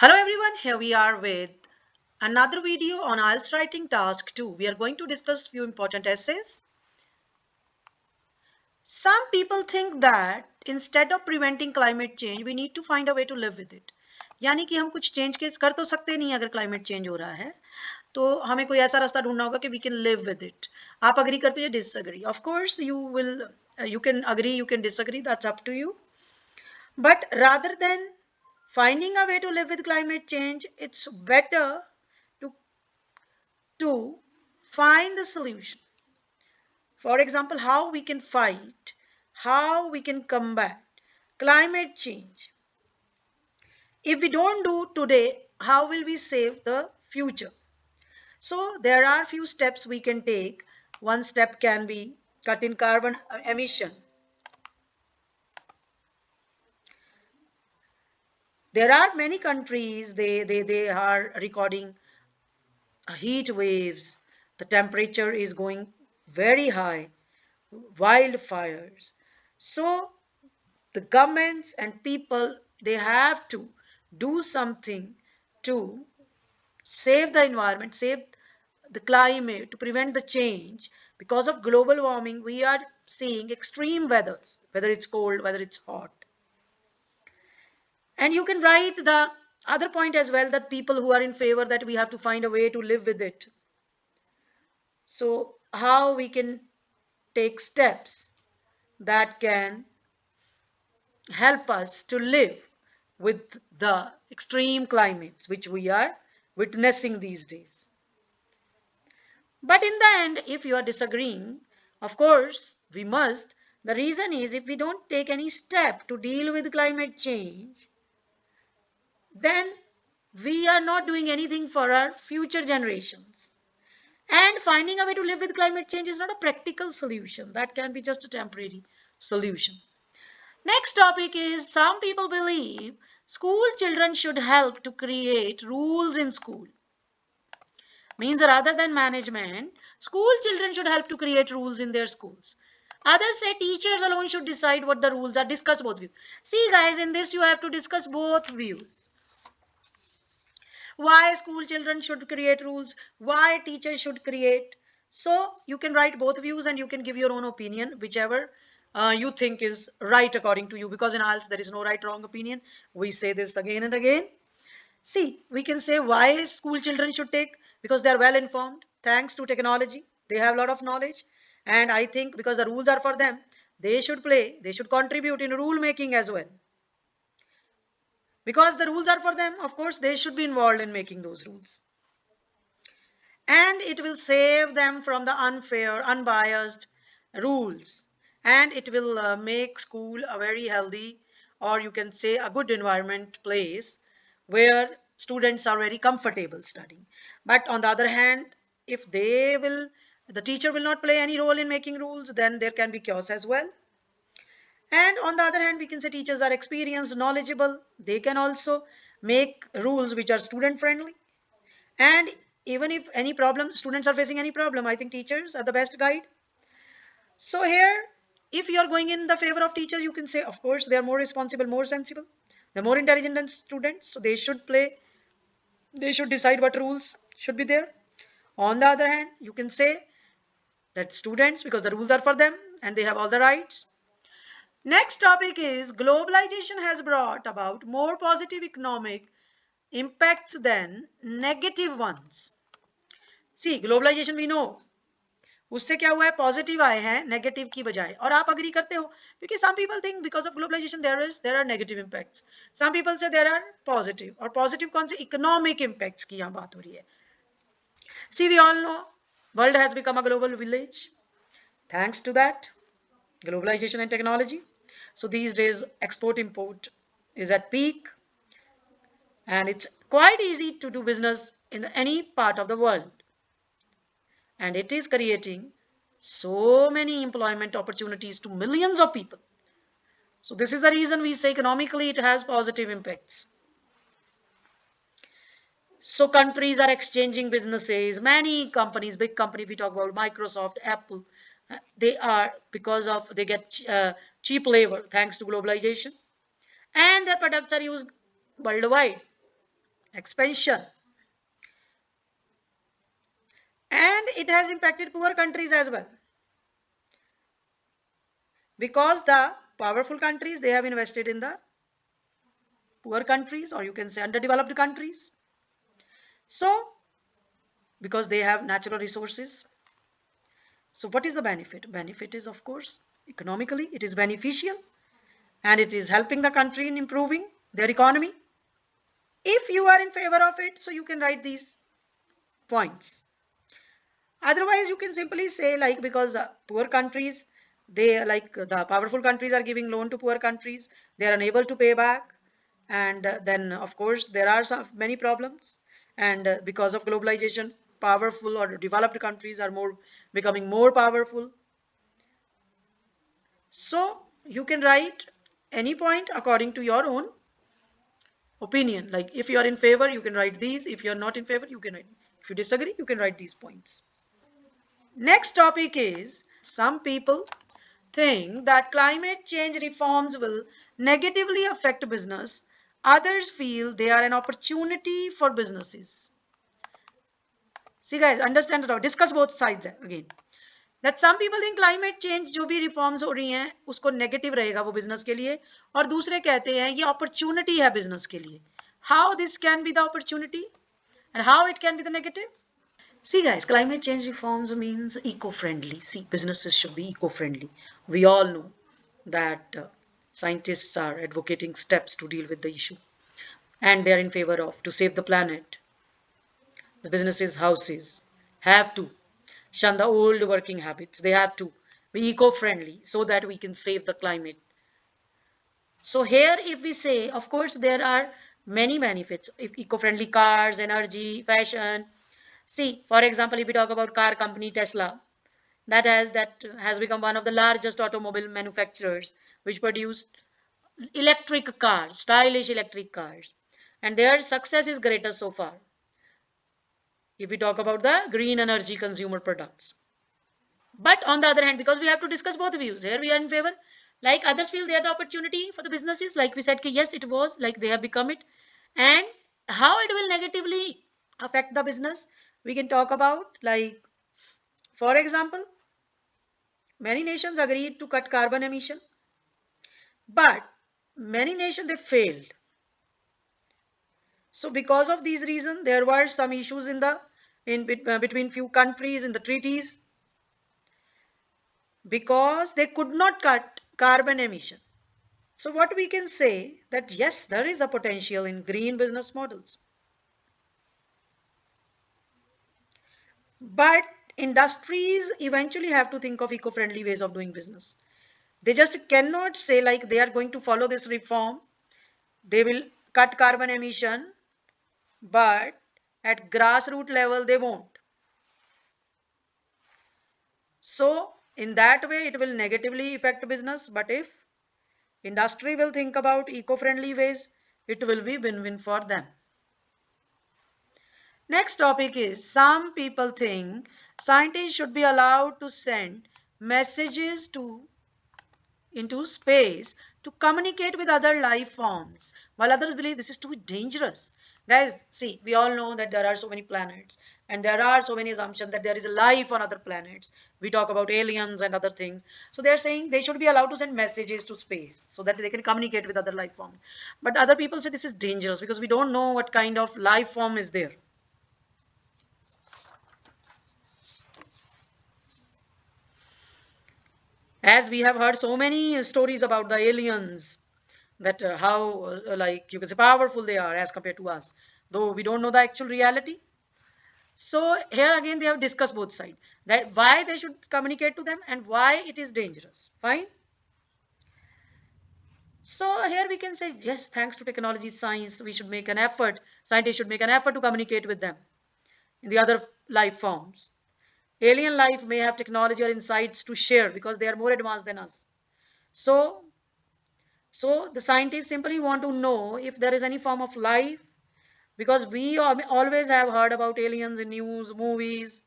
Hello everyone, here we are with another video on IELTS writing task 2. We are going to discuss few important essays. Some people think that instead of preventing climate change, we need to find a way to live with it. यानी कि हम कुछ change कर तो सकते नहीं अगर climate change हो रहा है तो हमें कोई ऐसा रास्ता ढूंढना होगा कि we can live with it. आप अग्री करते हो या disagree? Of course you can agree, you can disagree, that's up to you. But rather than finding a way to live with climate change, it's better to find the solution. For example, how we can fight, how we can combat climate change. If we don't do today, how will we save the future? So there are few steps we can take. One step can be cut in carbon emission. There are many countries, they are recording heat waves, the temperature is going very high, wildfires. So the governments and people, they have to do something to save the environment, save the climate, to prevent the change. Because of global warming, we are seeing extreme weathers, whether it's cold, whether it's hot. And you can write the other point as well, that people who are in favor that we have to find a way to live with it. So how we can take steps that can help us to live with the extreme climates which we are witnessing these days. But in the end, if you are disagreeing, of course, we must. The reason is, if we don't take any step to deal with climate change, then we are not doing anything for our future generations. And finding a way to live with climate change is not a practical solution. That can be just a temporary solution. Next topic is, some people believe school children should help to create rules in school. Means rather than management, school children should help to create rules in their schools. Others say teachers alone should decide what the rules are. Discuss both views. See guys, in this you have to discuss both views. Why school children should create rules, why teachers should create. So you can write both views and you can give your own opinion, whichever you think is right according to you, because in IELTS there is no right wrong opinion. We say this again and again. See, we can say why school children should take, because they are well informed thanks to technology, they have a lot of knowledge, and I think because the rules are for them, they should play, they should contribute in rule making as well. Because the rules are for them, of course they should be involved in making those rules. And it will save them from the unfair, unbiased rules. And it will make school a very healthy, or you can say a good environment place where students are very comfortable studying. But on the other hand, if the teacher will not play any role in making rules, then there can be chaos as well. And on the other hand, we can say teachers are experienced, knowledgeable. They can also make rules which are student friendly. And even if any problem, students are facing any problem, I think teachers are the best guide. So here, if you are going in the favor of teachers, you can say, of course, they are more responsible, more sensible, they're more intelligent than students, so they should play, they should decide what rules should be there. On the other hand, you can say that students, because the rules are for them and they have all the rights. Next topic is, globalization has brought about more positive economic impacts than negative ones. See, globalisation we know, उससे क्या हुआ है, positive आए हैं negative की बजाय. और आप अग्री करते हो, क्योंकि some people think because of globalisation there are negative impacts, some people say there are positive. और पॉजिटिव कौन से, इकोनॉमिक इंपैक्ट्स की यहाँ बात हो रही है. See, we all know world has become a global village thanks to that globalization and technology. So these days export import is at peak, and it's quite easy to do business in any part of the world, and it is creating so many employment opportunities to millions of people. So this is the reason we say economically it has positive impacts. So countries are exchanging businesses, many companies, big company, we talk about Microsoft, Apple, they are, because of they get cheap labor thanks to globalization, and their products are used worldwide. expansion. And it has impacted poor countries as well, because the powerful countries, they have invested in the poor countries, or you can say underdeveloped countries. So because they have natural resources. So what is the benefit? Benefit is, of course, economically it is beneficial, and it is helping the country in improving their economy. If you are in favor of it, so you can write these points. Otherwise you can simply say, like, because poor countries, they, like, the powerful countries are giving loan to poor countries, they are unable to pay back, and then of course there are many problems. And because of globalization, powerful or developed countries are more becoming more powerful. So you can write any point according to your own opinion. Like, if you are in favor, you can write these. If you are not in favor, you can write. If you disagree, you can write these points. Next topic is, some people think that climate change reforms will negatively affect business. Others feel they are an opportunity for businesses. See guys, understand it, discuss both sides again. That some people think climate change जो भी reforms हो रही हैं उसको negative रहेगा वो business के लिए, और दूसरे कहते हैं ये अपॉर्चुनिटी है बिजनेस के लिए. How this can be the opportunity and how it can be the negative? See guys, climate change reforms means eco-friendly. See, businesses should be eco-friendly. We all know that scientists are advocating steps to deal with the issue, and they are in favor of to save the planet. The businesses, houses have to shun the old working habits. They have to be eco-friendly so that we can save the climate. So here, if we say, of course, there are many benefits. If eco-friendly cars, energy, fashion. See, for example, if we talk about car company Tesla, that has become one of the largest automobile manufacturers, which produce electric cars, stylish electric cars, and their success is greater so far. If we talk about the green energy consumer products. But on the other hand, because we have to discuss both views, here we are in favor. Like others feel they are the opportunity for the businesses. Like we said, yes, it was like they have become it. And how it will negatively affect the business, we can talk about, like, for example, many nations agreed to cut carbon emission, but many nations they failed. So because of these reasons, there were some issues between few countries in the treaties, because they could not cut carbon emission. So what we can say, that yes, there is a potential in green business models. But industries eventually have to think of eco-friendly ways of doing business. They just cannot say, like, they are going to follow this reform, they will cut carbon emission, but at grassroots level they won't. So in that way it will negatively affect business. But if industry will think about eco-friendly ways, it will be win-win for them. Next topic is, some people think scientists should be allowed to send messages into space to communicate with other life forms, while others believe this is too dangerous. Guys, see, we all know that there are so many planets, and there are so many assumptions that there is life on other planets. We talk about aliens and other things. So they're saying they should be allowed to send messages to space so that they can communicate with other life forms. But other people say this is dangerous because we don't know what kind of life form is there. As we have heard so many stories about the aliens, that how like you can say powerful they are as compared to us, though we don't know the actual reality. So here again they have discussed both sides, that why they should communicate to them and why it is dangerous. Fine. So here we can say, yes, thanks to technology, science, we should make an effort, scientists should make an effort to communicate with them in the other life forms. Alien life may have technology or insights to share because they are more advanced than us. So the scientists simply want to know if there is any form of life, because we always have heard about aliens in news, movies.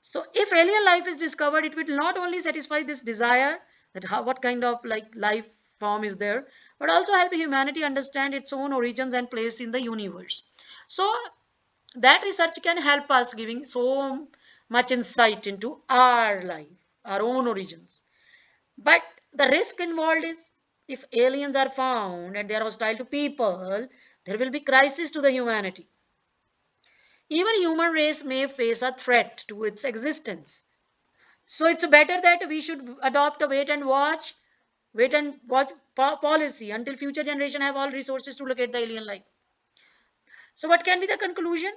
So if alien life is discovered, it will not only satisfy this desire, that what kind of like life form is there, but also help humanity understand its own origins and place in the universe. So that research can help us giving so much insight into our life, our own origins. But the risk involved is, if aliens are found and they are hostile to people, there will be crisis to the humanity. Even human race may face a threat to its existence. So it's better that we should adopt a wait and watch policy until future generation have all resources to locate the alien life. So what can be the conclusion?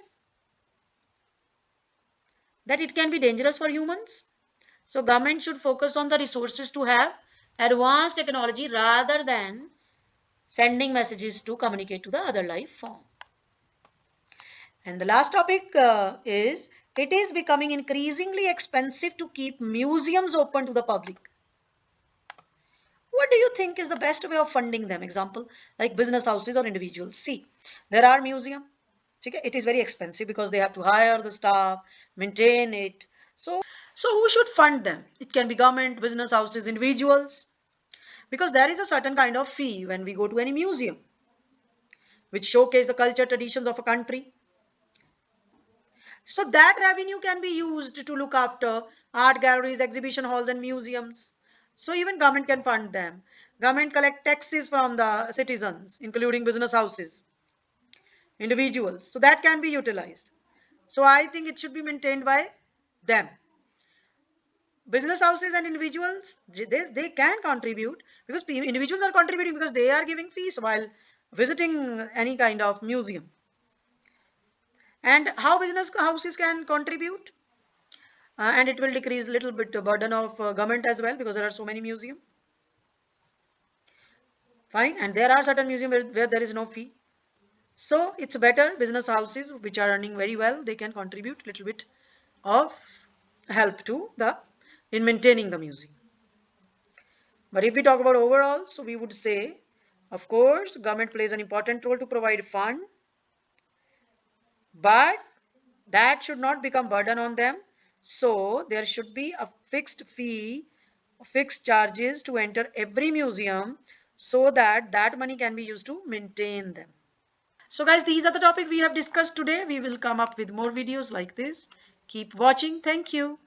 That it can be dangerous for humans. So government should focus on the resources to have advanced technology rather than sending messages to communicate to the other life form. And the last topic is, it is becoming increasingly expensive to keep museums open to the public. What do you think is the best way of funding them? Example, like business houses or individuals. See, there are museum. It is very expensive because they have to hire the staff, maintain it. So who should fund them? It can be government, business houses, individuals. Because there is a certain kind of fee when we go to any museum, which showcase the culture, traditions of a country. So that revenue can be used to look after art galleries, exhibition halls, and museums. So even government can fund them. Government collect taxes from the citizens, including business houses, individuals. So that can be utilized. So I think it should be maintained by them. Business houses and individuals, they can contribute because individuals are contributing because they are giving fees while visiting any kind of museum. And how business houses can contribute? And it will decrease a little bit the burden of government as well, because there are so many museums. Fine. And there are certain museums where there is no fee. So it's better business houses which are running very well, they can contribute a little bit of help to the in maintaining the museum. But if we talk about overall, so we would say, of course, government plays an important role to provide fund, but that should not become burden on them. So there should be a fixed fee, fixed charges to enter every museum, so that that money can be used to maintain them. So guys, these are the topics we have discussed today. We will come up with more videos like this. Keep watching. Thank you.